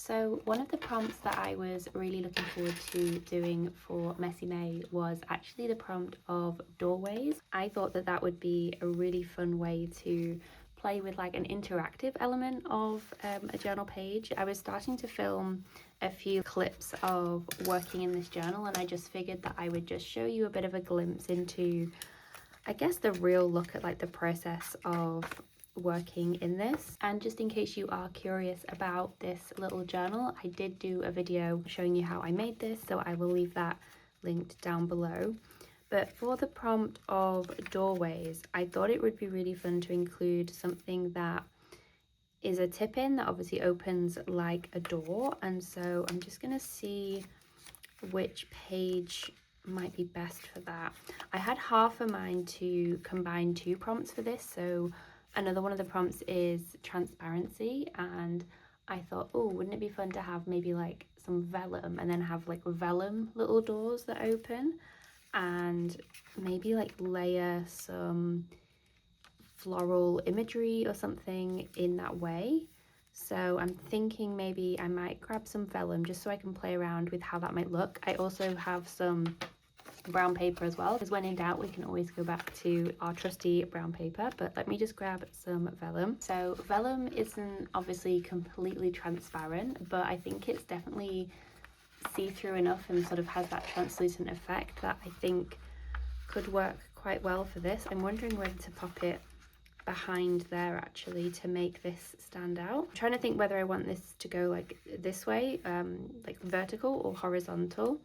So one of the prompts that I was really looking forward to doing for Messy May was actually the prompt of doorways. I thought that that would be a really fun way to play with like an interactive element of a journal page. I was starting to film a few clips of working in this journal, and I just figured that I would just show you a bit of a glimpse into, I guess, the real look at like the process of working in this. And just in case you are curious about this little journal, I did do a video showing you how I made this, so I will leave that linked down below. But for the prompt of doorways, I thought it would be really fun to include something that is a tip-in that obviously opens like a door. And so I'm just going to see which page might be best for that. I had half a mind to combine two prompts for this. So another one of the prompts is transparency, and I thought, oh, wouldn't it be fun to have maybe like some vellum and then have like vellum little doors that open, and maybe like layer some floral imagery or something in that way. So I'm thinking maybe I might grab some vellum just so I can play around with how that might look. I also have some brown paper as well, because when in doubt we can always go back to our trusty brown paper. But let me just grab some vellum. So vellum isn't obviously completely transparent, but I think it's definitely see-through enough and sort of has that translucent effect that I think could work quite well for this. I'm wondering whether to pop it behind there actually to make this stand out. I'm trying to think whether I want this to go like this way, like vertical or horizontal,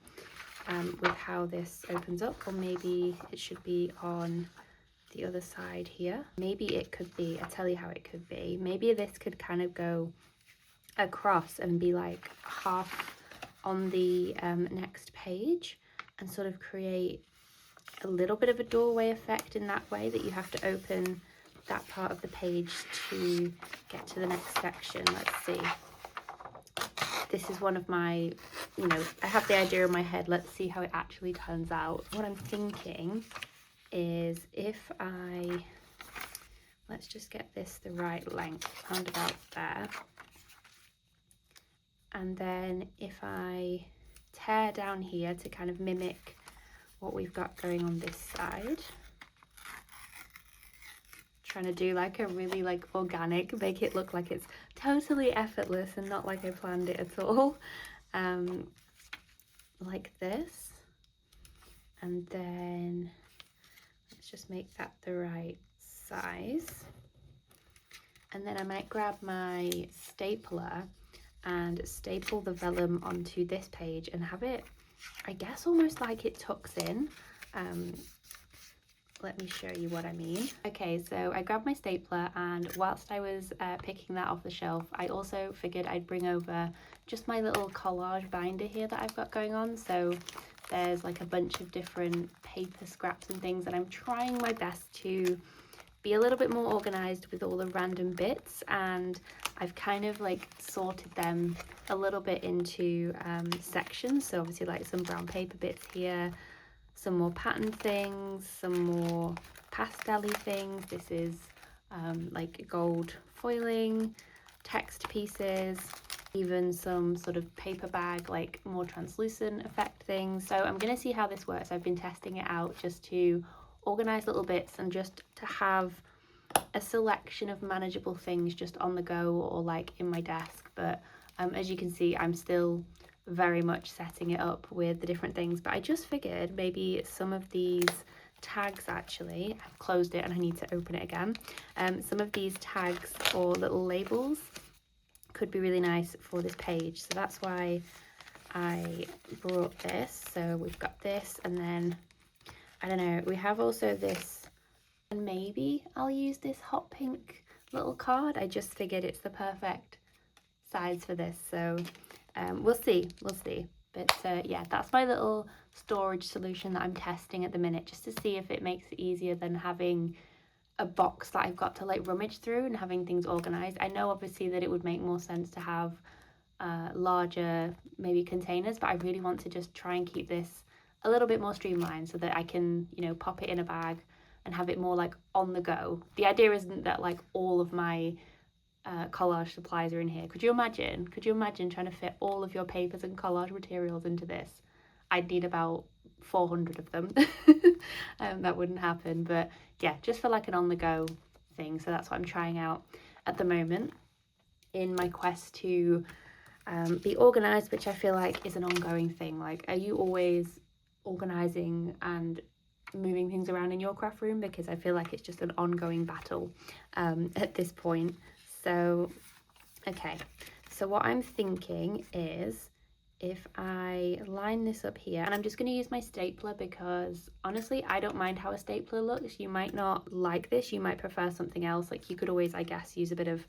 with how this opens up, or maybe it should be on the other side here. Maybe it could be, I'll tell you how it could be. Maybe this could kind of go across and be like half on the next page, and sort of create a little bit of a doorway effect in that way, that you have to open that part of the page to get to the next section. Let's see. This is one of my, I have the idea in my head. Let's see how it actually turns out. What I'm thinking is if let's just get this the right length, around about there. And then if I tear down here to kind of mimic what we've got going on this side, trying to do like a really like organic, make it look like it's totally effortless and not like I planned it at all, like this. And then let's just make that the right size, and then I might grab my stapler and staple the vellum onto this page and have it, I guess, almost like it tucks in. Let me show you what I mean. Okay, so I grabbed my stapler, and whilst I was picking that off the shelf, I also figured I'd bring over just my little collage binder here that I've got going on. So there's like a bunch of different paper scraps and things, and I'm trying my best to be a little bit more organized with all the random bits, and I've kind of like sorted them a little bit into sections. So obviously like some brown paper bits here, some more pattern things, some more pastel-y things. This is like gold foiling, text pieces, even some sort of paper bag, like more translucent effect things. So I'm going to see how this works. I've been testing it out just to organize little bits and just to have a selection of manageable things just on the go or like in my desk. But as you can see, I'm still very much setting it up with the different things, but I just figured maybe some of these tags, actually I've closed it and I need to open it again, some of these tags or little labels could be really nice for this page. So that's why I brought this. So we've got this, and then I don't know, we have also this, and maybe I'll use this hot pink little card. I just figured it's the perfect size for this, so we'll see. But yeah, that's my little storage solution that I'm testing at the minute, just to see if it makes it easier than having a box that I've got to like rummage through and having things organized. I know obviously that it would make more sense to have larger maybe containers, but I really want to just try and keep this a little bit more streamlined so that I can, pop it in a bag and have it more like on the go. The idea isn't that like all of my collage supplies are in here. Could you imagine? Could you imagine trying to fit all of your papers and collage materials into this? I'd need about 400 of them. That wouldn't happen, but yeah, just for like an on-the-go thing. So that's what I'm trying out at the moment in my quest to be organized, which I feel like is an ongoing thing. Like, are you always organizing and moving things around in your craft room? Because I feel like it's just an ongoing battle at this point. So okay, so what I'm thinking is if I line this up here, and I'm just going to use my stapler because honestly I don't mind how a stapler looks. You might not like this, you might prefer something else. Like, you could always, I guess, use a bit of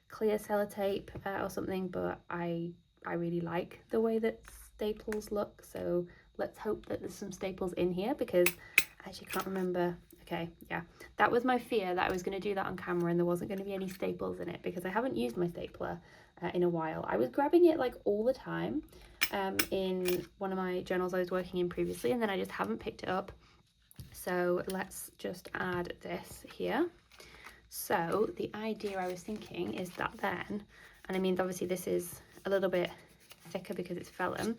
clear sellotape or something, but I really like the way that staples look, so let's hope that there's some staples in here, because I actually can't remember. Okay, yeah, that was my fear, that I was going to do that on camera and there wasn't going to be any staples in it, because I haven't used my stapler in a while. I was grabbing it like all the time in one of my journals I was working in previously, and then I just haven't picked it up. So let's just add this here. So the idea I was thinking is that then, and I mean obviously this is a little bit thicker because it's vellum,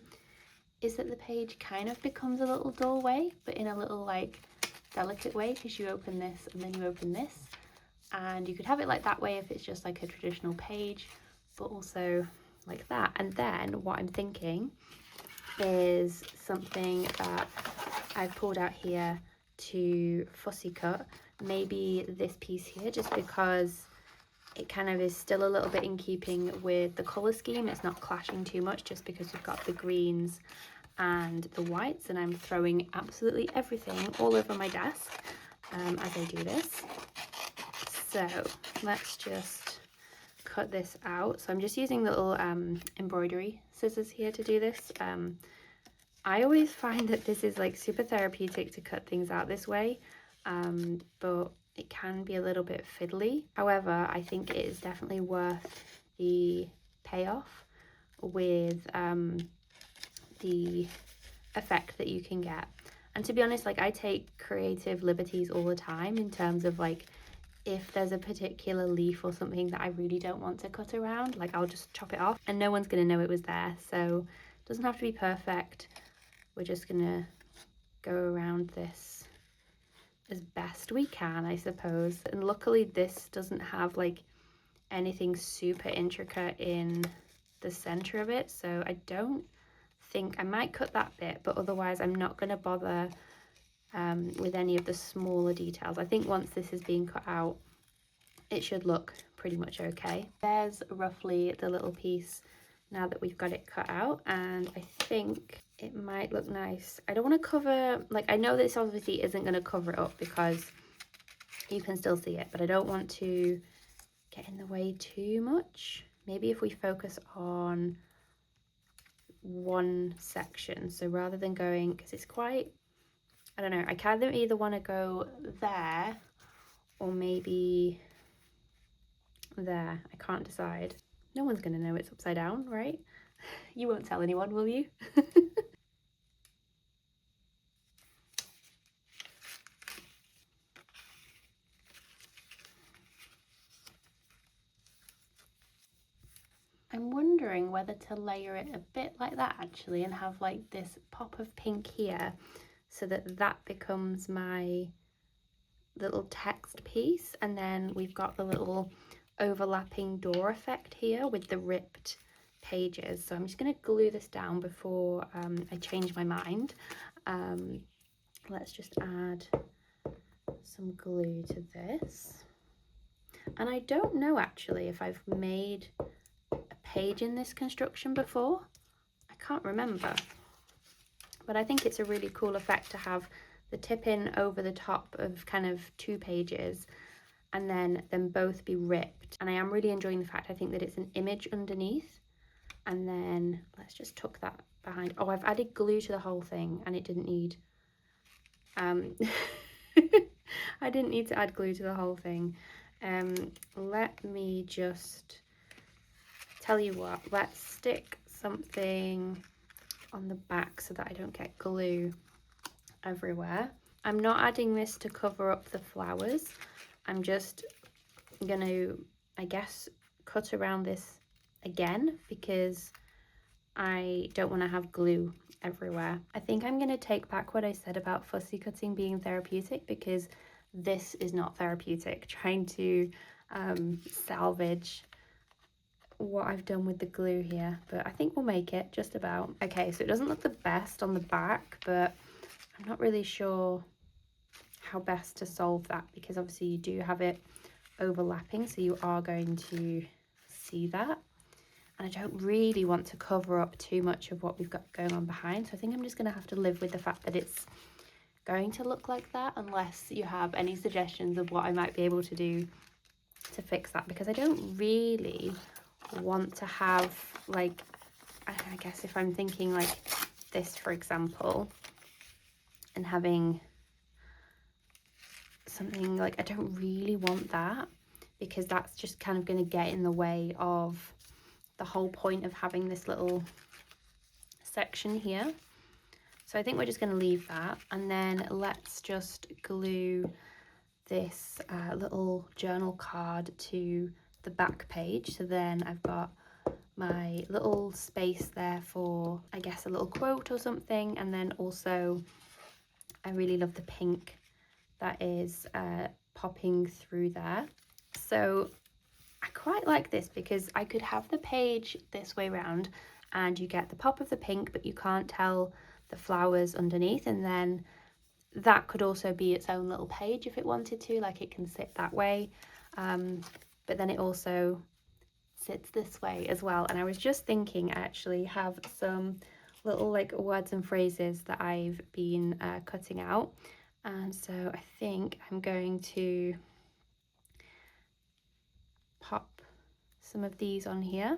is that the page kind of becomes a little doorway, but in a little like delicate way, because you open this and then you open this, and you could have it like that way if it's just like a traditional page, but also like that. And then what I'm thinking is something that I've pulled out here to fussy cut, maybe this piece here, just because it kind of is still a little bit in keeping with the colour scheme. It's not clashing too much, just because we've got the greens and the whites, and I'm throwing absolutely everything all over my desk as I do this. So let's just cut this out. So I'm just using the little embroidery scissors here to do this. I always find that this is like super therapeutic to cut things out this way, but it can be a little bit fiddly. However, I think it is definitely worth the payoff with the effect that you can get. And to be honest, like, I take creative liberties all the time in terms of like, if there's a particular leaf or something that I really don't want to cut around, like I'll just chop it off and no one's gonna know it was there. So it doesn't have to be perfect. We're just gonna go around this as best we can, I suppose. And luckily this doesn't have like anything super intricate in the center of it, so I don't think I might cut that bit, but otherwise I'm not going to bother with any of the smaller details. I think once this is being cut out, it should look pretty much okay. There's roughly the little piece now that we've got it cut out, and I think it might look nice. I don't want to cover, like, I know this obviously isn't going to cover it up because you can still see it, but I don't want to get in the way too much. Maybe if we focus on one section, so rather than going, because it's quite, I don't know, I kind of either want to go there or maybe there. I can't decide. No one's going to know it's upside down, right? You won't tell anyone, will you? I'm wondering whether to layer it a bit like that actually, and have like this pop of pink here, so that that becomes my little text piece, and then we've got the little overlapping door effect here with the ripped pages. So I'm just going to glue this down before I change my mind. Let's just add some glue to this. And I don't know actually if I've made a page in this construction before. I can't remember, but I think it's a really cool effect to have the tip in over the top of kind of two pages and then them both be ripped. And I am really enjoying the fact, I think, that it's an image underneath. And then let's just tuck that behind. Oh, I've added glue to the whole thing and it didn't need I didn't need to add glue to the whole thing. Let me just tell you what, let's stick something on the back so that I don't get glue everywhere. I'm not adding this to cover up the flowers. I'm just gonna, I guess, cut around this again because I don't want to have glue everywhere. I think I'm going to take back what I said about fussy cutting being therapeutic, because this is not therapeutic. Trying to salvage what I've done with the glue here, but I think we'll make it just about. Okay, so it doesn't look the best on the back, but I'm not really sure how best to solve that, because obviously you do have it overlapping, so you are going to see that. And I don't really want to cover up too much of what we've got going on behind, so I think I'm just going to have to live with the fact that it's going to look like that, unless you have any suggestions of what I might be able to do to fix that, because I don't really want to have, like, I guess if I'm thinking like this, for example, and having something like, I don't really want that, because that's just kind of going to get in the way of the whole point of having this little section here. So I think we're just going to leave that, and then let's just glue this little journal card to the back page. So then I've got my little space there for, I guess, a little quote or something, and then also I really love the pink that is popping through there. So I quite like this because I could have the page this way round and you get the pop of the pink, but you can't tell the flowers underneath, and then that could also be its own little page if it wanted to, like it can sit that way, but then it also sits this way as well. And I was just thinking I actually have some little like words and phrases that I've been cutting out, and so I think I'm going to pop some of these on here.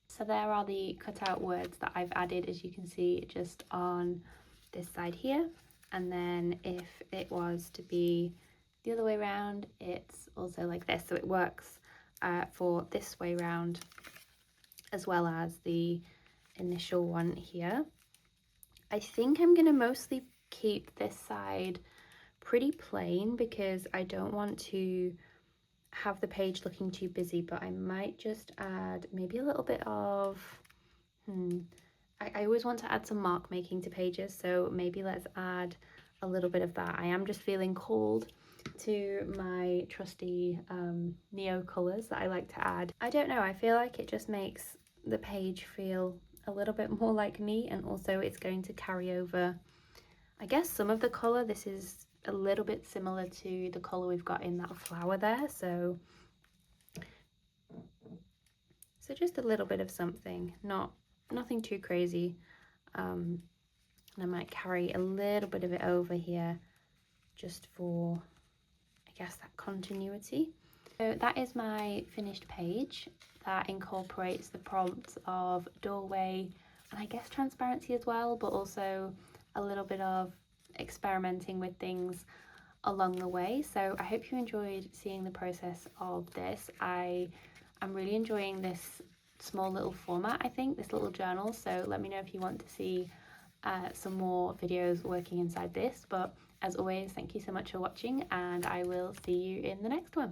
So there are the cutout words that I've added, as you can see, just on this side here. And then if it was to be the other way around, it's also like this. So it works for this way round as well as the initial one here. I think I'm going to mostly keep this side pretty plain because I don't want to have the page looking too busy, but I might just add maybe a little bit of I always want to add some mark making to pages, so maybe let's add a little bit of that. I am just feeling called to my trusty neo colours that I like to add. I don't know, I feel like it just makes the page feel a little bit more like me, and also it's going to carry over, I guess, some of the colour. This is a little bit similar to the colour we've got in that flower there, so just a little bit of something, nothing too crazy. And I might carry a little bit of it over here just for, I guess, that continuity. So that is my finished page that incorporates the prompts of doorway and I guess transparency as well, but also a little bit of experimenting with things along the way. So I hope you enjoyed seeing the process of this. I'm really enjoying this small little format, I think, this little journal. So let me know if you want to see some more videos working inside this. But as always, thank you so much for watching, and I will see you in the next one.